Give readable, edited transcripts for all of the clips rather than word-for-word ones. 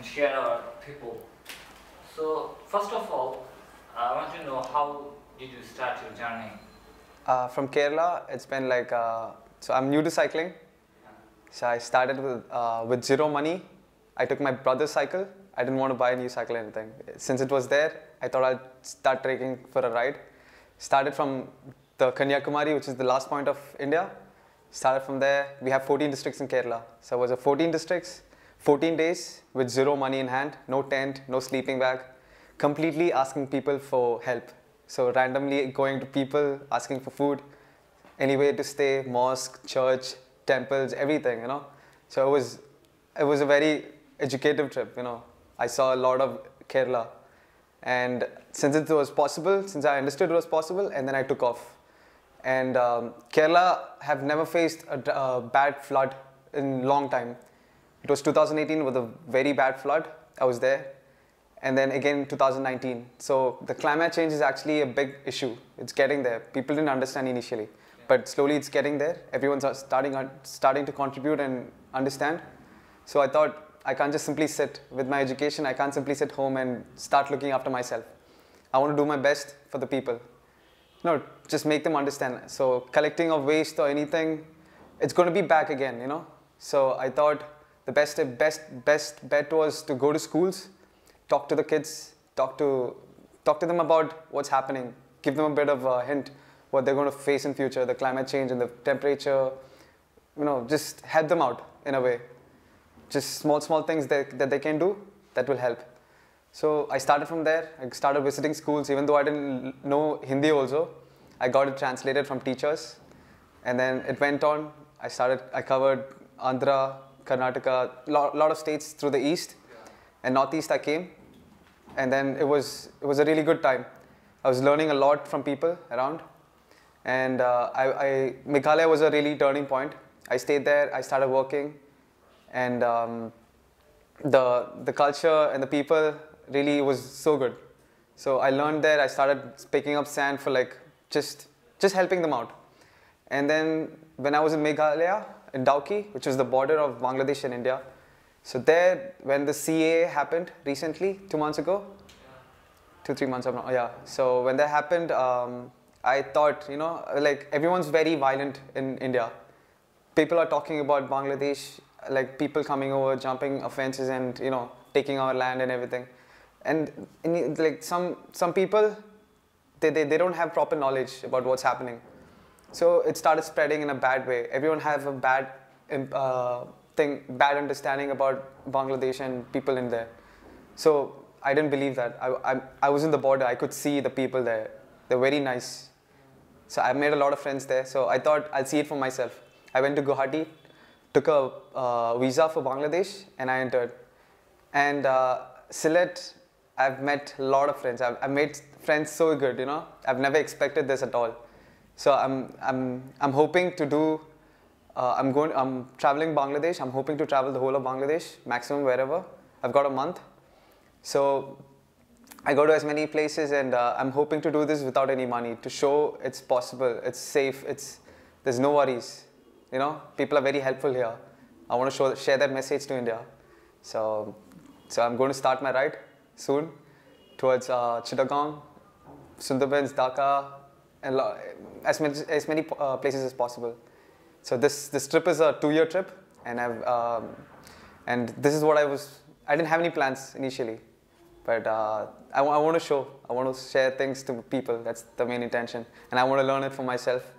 share our people. So first of all, I want to know how did you start your journey? From Kerala, it's been like, so I'm new to cycling. So I started with zero money. I took my brother's cycle. I didn't want to buy a new cycle or anything. Since it was there, I thought I'd start taking for a ride. Started from the Kanyakumari, which is the last point of India. Started from there. We have 14 districts in Kerala. So it was a 14 districts, 14 days with zero money in hand, no tent, no sleeping bag, completely asking people for help. So randomly going to people, asking for food, anywhere to stay, mosque, church, temples, everything, you know. So it was a very educative trip, you know. I saw a lot of Kerala. And since it was possible, since I understood it was possible, and then I took off. And Kerala have never faced a bad flood in a long time. It was 2018 with a very bad flood. I was there. And then again 2019. So the climate change is actually a big issue. It's getting there. People didn't understand initially. But slowly it's getting there. Everyone's starting to contribute and understand. So I thought, I can't just simply sit with my education. I can't simply sit home and start looking after myself. I want to do my best for the people. No, just make them understand. So collecting of waste or anything, it's going to be back again, you know. So I thought the best bet was to go to schools, talk to the kids, talk to them about what's happening, give them a bit of a hint what they're going to face in future, the climate change and the temperature, you know, just help them out in a way. Just small things that they can do that will help. So I started from there. I started visiting schools, even though I didn't know Hindi also. I got it translated from teachers. And then it went on. I covered Andhra, Karnataka, lot of states through the east. And northeast I came. And then it was a really good time. I was learning a lot from people around. And Meghalaya was a really turning point. I stayed there, I started working. And the culture and the people really was so good. So I learned there. I started picking up sand for like just helping them out. And then when I was in Meghalaya, in Dauki, which was the border of Bangladesh and India, so there when the CAA happened recently, 2 months ago, 2-3 months ago, yeah. So when that happened, I thought, you know, like everyone's very violent in India. People are talking about Bangladesh, like people coming over, jumping offenses and, you know, taking our land and everything. And like some people, they don't have proper knowledge about what's happening. So it started spreading in a bad way. Everyone have a bad bad understanding about Bangladesh and people in there. So I didn't believe that. I was in the border. I could see the people there. They're very nice. So I made a lot of friends there. So I thought I'll see it for myself. I went to Guwahati, took a visa for Bangladesh, and I entered. And SYLHET, I've met a lot of friends. I've made friends so good, you know. I've never expected this at all. So I'm hoping to do. I'm traveling Bangladesh. I'm hoping to travel the whole of Bangladesh, maximum wherever. I've got a month. So I go to as many places, and I'm hoping to do this without any money to show it's possible, it's safe, there's no worries. You know, people are very helpful here. I want to share that message to India. So I'm going to start my ride soon towards Chittagong, Sundarbans, Dhaka, and as many places as possible. So this trip is a 2-year trip, and and this is what I didn't have any plans initially, but I want to share things to people. That's the main intention, and I want to learn it for myself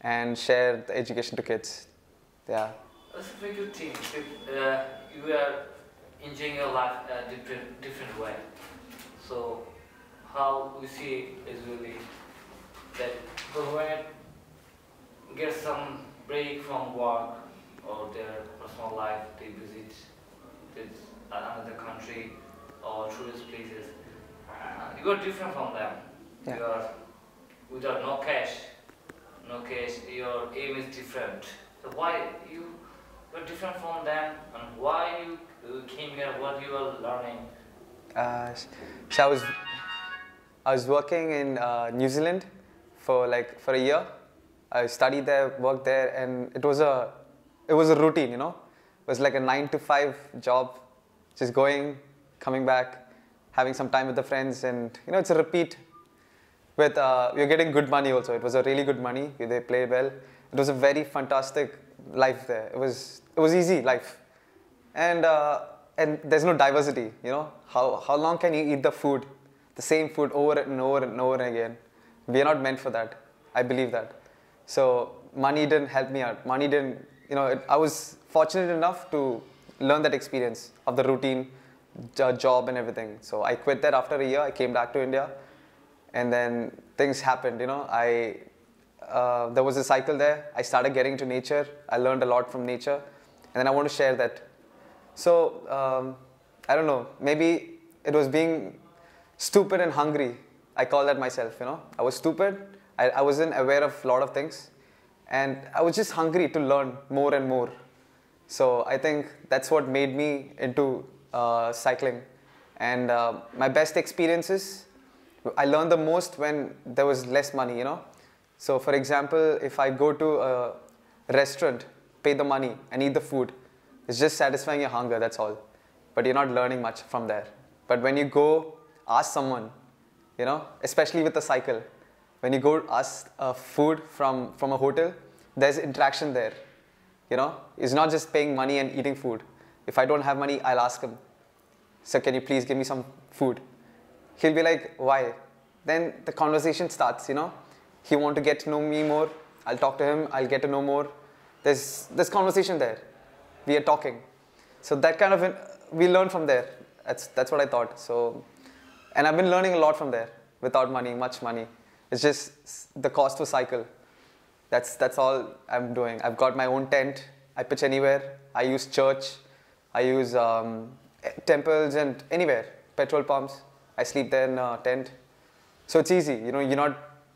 and share the education to kids. Yeah. That's a very good thing. You are enjoying your life a different way. So how we see is really that government get some break from work or their personal life, they visit another country or tourist places. You are different from them. Yeah. You are without no cash, your aim is different. So why you're different from them, and why you came here, what you are learning? So I was working in New Zealand for a year. I studied there, worked there, and it was a routine, you know. It was like a 9 to 5 job, just going, coming back, having some time with the friends, and it's a repeat. With we're getting good money also. It was a really good money. They played well. It was a very fantastic life there. It was easy life, and there's no diversity. How long can you eat the same food over and over and over again? We are not meant for that. I believe that. So money didn't help me out. Money didn't. I was fortunate enough to learn that experience of the routine, job and everything. So I quit that after a year. I came back to India. And then things happened, there was a cycle there. I started getting into nature. I learned a lot from nature. And then I want to share that. So, I don't know, maybe it was being stupid and hungry. I call that myself, I was stupid. I wasn't aware of a lot of things. And I was just hungry to learn more and more. So I think that's what made me into cycling. And my best experiences, I learned the most when there was less money, So for example, if I go to a restaurant, pay the money and eat the food, it's just satisfying your hunger, that's all. But you're not learning much from there. But when you go ask someone, especially with the cycle, when you go ask food from a hotel, there's interaction there, It's not just paying money and eating food. If I don't have money, I'll ask him, "Sir, can you please give me some food?" He'll be like, "Why?" Then the conversation starts, He want to get to know me more. I'll talk to him. I'll get to know more. There's conversation there. We are talking. So that kind of, we learn from there. That's what I thought. So, and I've been learning a lot from there without money, much money. It's just the cost to cycle. That's all I'm doing. I've got my own tent. I pitch anywhere. I use church. I use temples and anywhere. Petrol pumps. I sleep there in a tent. So it's easy,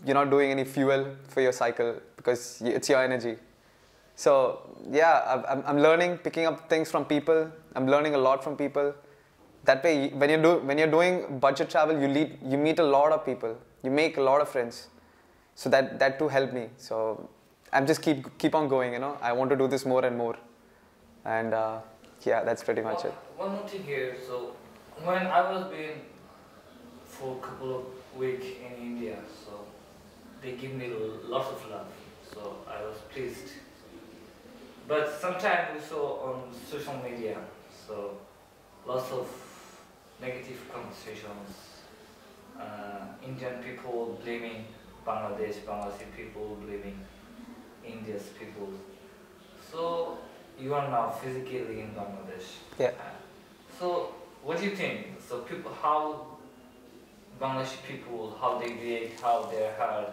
you're not doing any fuel for your cycle because it's your energy. So yeah, I'm learning, picking up things from people. I'm learning a lot from people. That way, when you're doing budget travel, you meet a lot of people. You make a lot of friends. So that too helped me. So I'm just keep on going, I want to do this more and more. And yeah, that's pretty much it. One more thing here. So when I was being for a couple of weeks in India, so they give me lots of love, so I was pleased. But sometimes we saw on social media, so lots of negative conversations, Indian people blaming Bangladeshi people blaming India's people. So you are now physically in Bangladesh. Yeah. So what do you think? So how Bangladeshi people, how they react, how they're heard,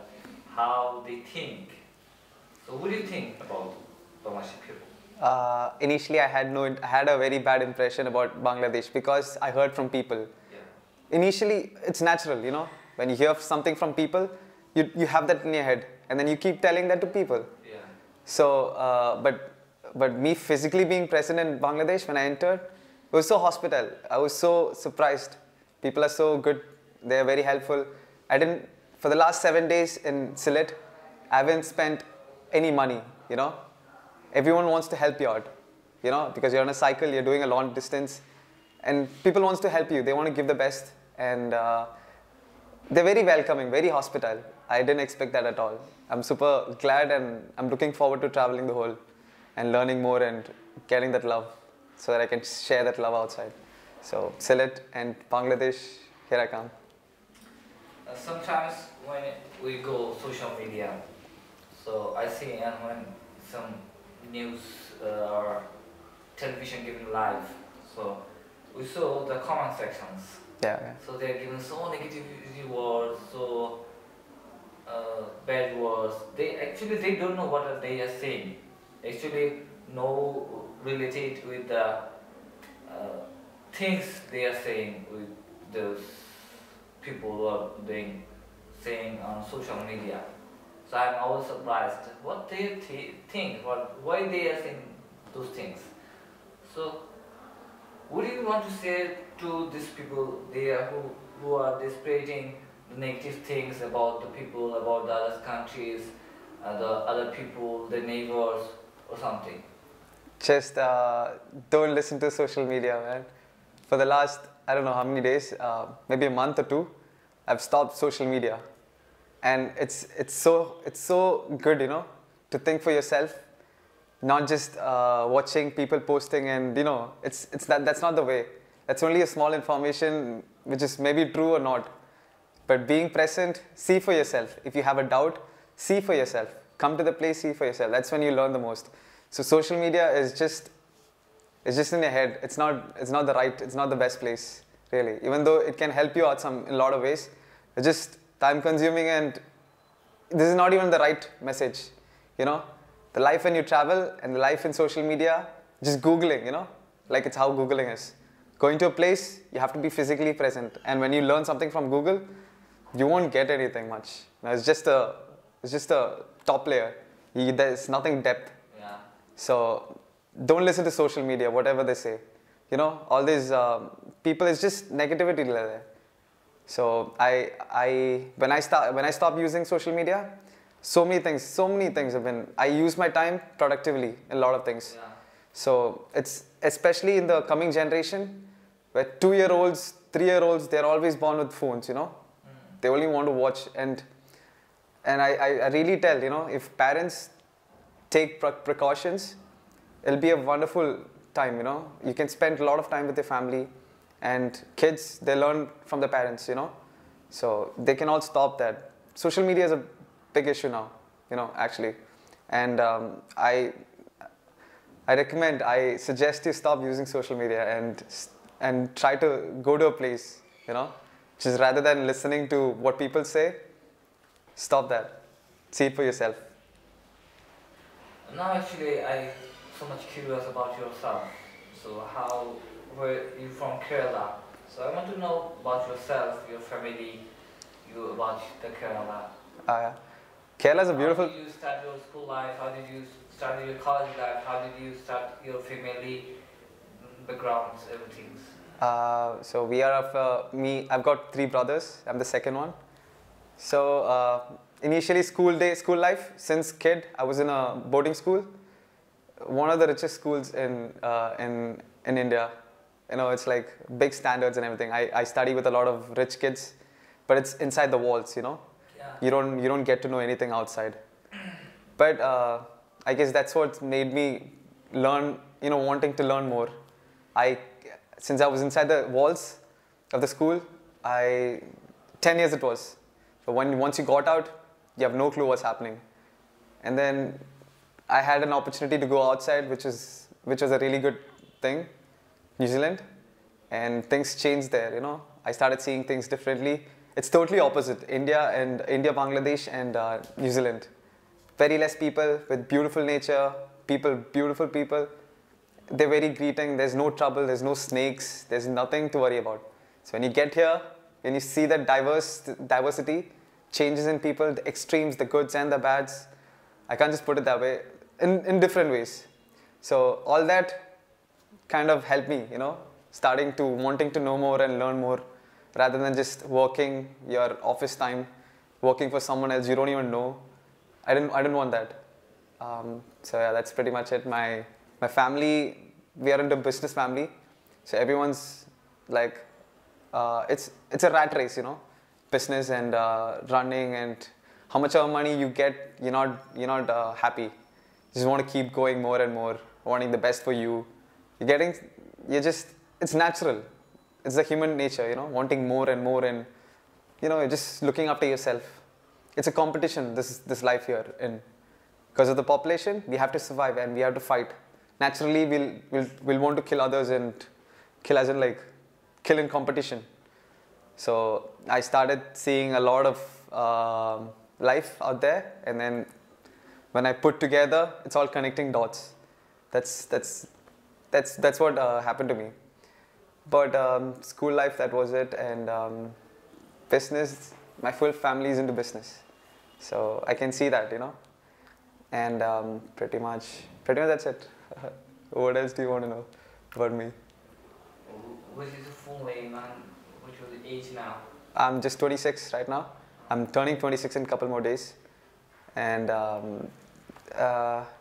how they think. So what do you think about Bangladeshi people? Initially, I had a very bad impression about Bangladesh because I heard from people. Yeah. Initially, it's natural, when you hear something from people, you have that in your head, and then you keep telling that to people. Yeah. So, but me physically being present in Bangladesh when I entered, it was so hospitable. I was so surprised. People are so good. They are very helpful. For the last 7 days in SYLHET, I haven't spent any money, Everyone wants to help you out, because you're on a cycle, you're doing a long distance, and people wants to help you. They want to give the best, and they're very welcoming, very hospitable. I didn't expect that at all. I'm super glad, and I'm looking forward to traveling the whole and learning more and getting that love so that I can share that love outside. So SYLHET and Bangladesh, here I come. Sometimes when we go social media, so I see and when some news or television given live, so we saw the comment sections. Yeah. So they're given so negative words, so bad words. They don't know what they are saying. Actually, no related with the things they are saying with those people who are saying on social media. So I'm always surprised what they think, why they are saying those things. So what do you want to say to these people there who are spreading the negative things about the people, about the other countries, the other people, the neighbors or something? Just don't listen to social media, man. for the last, I don't know how many days, maybe a month or two, I've stopped social media. And it's so good, you know, to think for yourself, not just watching people posting and, you know, that's not the way. That's only a small information which is maybe true or not. But being present, see for yourself. If you have a doubt, see for yourself. Come to the place, see for yourself. That's when you learn the most. So social media is just in your head. It's not the best place, really. Even though it can help you out in a lot of ways, it's just time consuming, and this is not even the right message, you know. The life when you travel and the life in social media, just Googling, you know, like it's how Googling is. Going to a place, you have to be physically present, and when you learn something from Google, you won't get anything much. You know, it's just a top layer. There's nothing depth. Yeah. So don't listen to social media, whatever they say. You know, all these people, it's just negativity there. So when I stop using social media, so many things have been. I use my time productively in a lot of things. Yeah. So it's especially in the coming generation, where 2-year-olds, 3-year-olds, they're always born with phones. You know, they only want to watch, and I really tell, you know, if parents take precautions, it'll be a wonderful time. You know, you can spend a lot of time with your family, and kids, they learn from the parents. You know, so they can all stop that. Social media is a big issue now, you know, actually, and I suggest you stop using social media and try to go to a place, you know, just rather than listening to what people say. Stop that. See it for yourself. Now actually I'm so much curious about yourself. So how were you from Kerala? So I want to know about yourself, your family, about the Kerala. Kerala is a beautiful... How did you start your school life? How did you start your college life? How did you start your family backgrounds, everything? So we are of I've got 3 brothers. I'm the second one. So initially school life, since kid, I was in a boarding school, one of the richest schools in India. You know, it's like big standards and everything. I study with a lot of rich kids, but it's inside the walls, you know. You don't get to know anything outside. But I guess that's what made me learn, you know, wanting to learn more. Since I was inside the walls of the school, 10 years it was. So once you got out, you have no clue what's happening. And then I had an opportunity to go outside, which was a really good thing, New Zealand, and things changed there, you know. I started seeing things differently. It's totally opposite, India, Bangladesh, and New Zealand. Very less people with beautiful nature, beautiful people. They're very greeting, there's no trouble, there's no snakes, there's nothing to worry about. So when you get here, when you see that diversity, changes in people, the extremes, the goods and the bads, I can't just put it that way, in different ways. So all that kind of helped me, you know, wanting to know more and learn more, rather than just working your office time, working for someone else you don't even know. I didn't want that. So yeah, that's pretty much it. My family, we are into business family, so everyone's like, it's a rat race, you know, business and running, and how much of money you get, you're not happy. You just want to keep going more and more, wanting the best for you. It's natural. It's the human nature, you know, wanting more and more, and you know, just looking after yourself. It's a competition, this life here. Because of the population, we have to survive and we have to fight. Naturally, we'll want to kill others, and kill as in like kill in competition. So I started seeing a lot of life out there, and then when I put together, it's all connecting dots. That's what happened to me. But school life, that was it, and business. My full family is into business, so I can see that, you know. And pretty much that's it. What else do you want to know about me? What is your full name and what's your age now? I'm just 26 right now. I'm turning 26 in a couple more days. And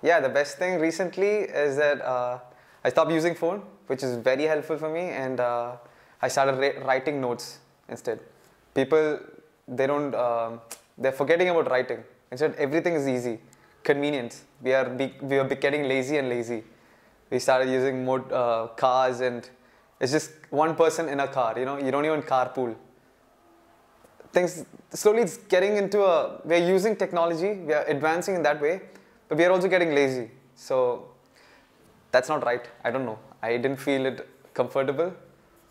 yeah, the best thing recently is that I stopped using phone. which is very helpful for me, and I started writing notes instead. People, they don't, they're forgetting about writing. Instead, everything is easy, convenience. We are getting lazy and lazy. We started using more cars, and it's just one person in a car, you know, you don't even carpool. Things, slowly it's getting into we're using technology, we are advancing in that way, but we are also getting lazy. So that's not right. I don't know. I didn't feel it comfortable,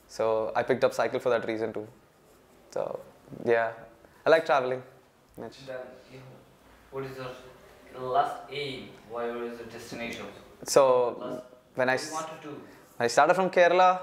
so I picked up cycle for that reason too. So yeah, I like traveling. Much. Then, what is your last aim? Where is the destination? So when I what you want to do? I started from Kerala.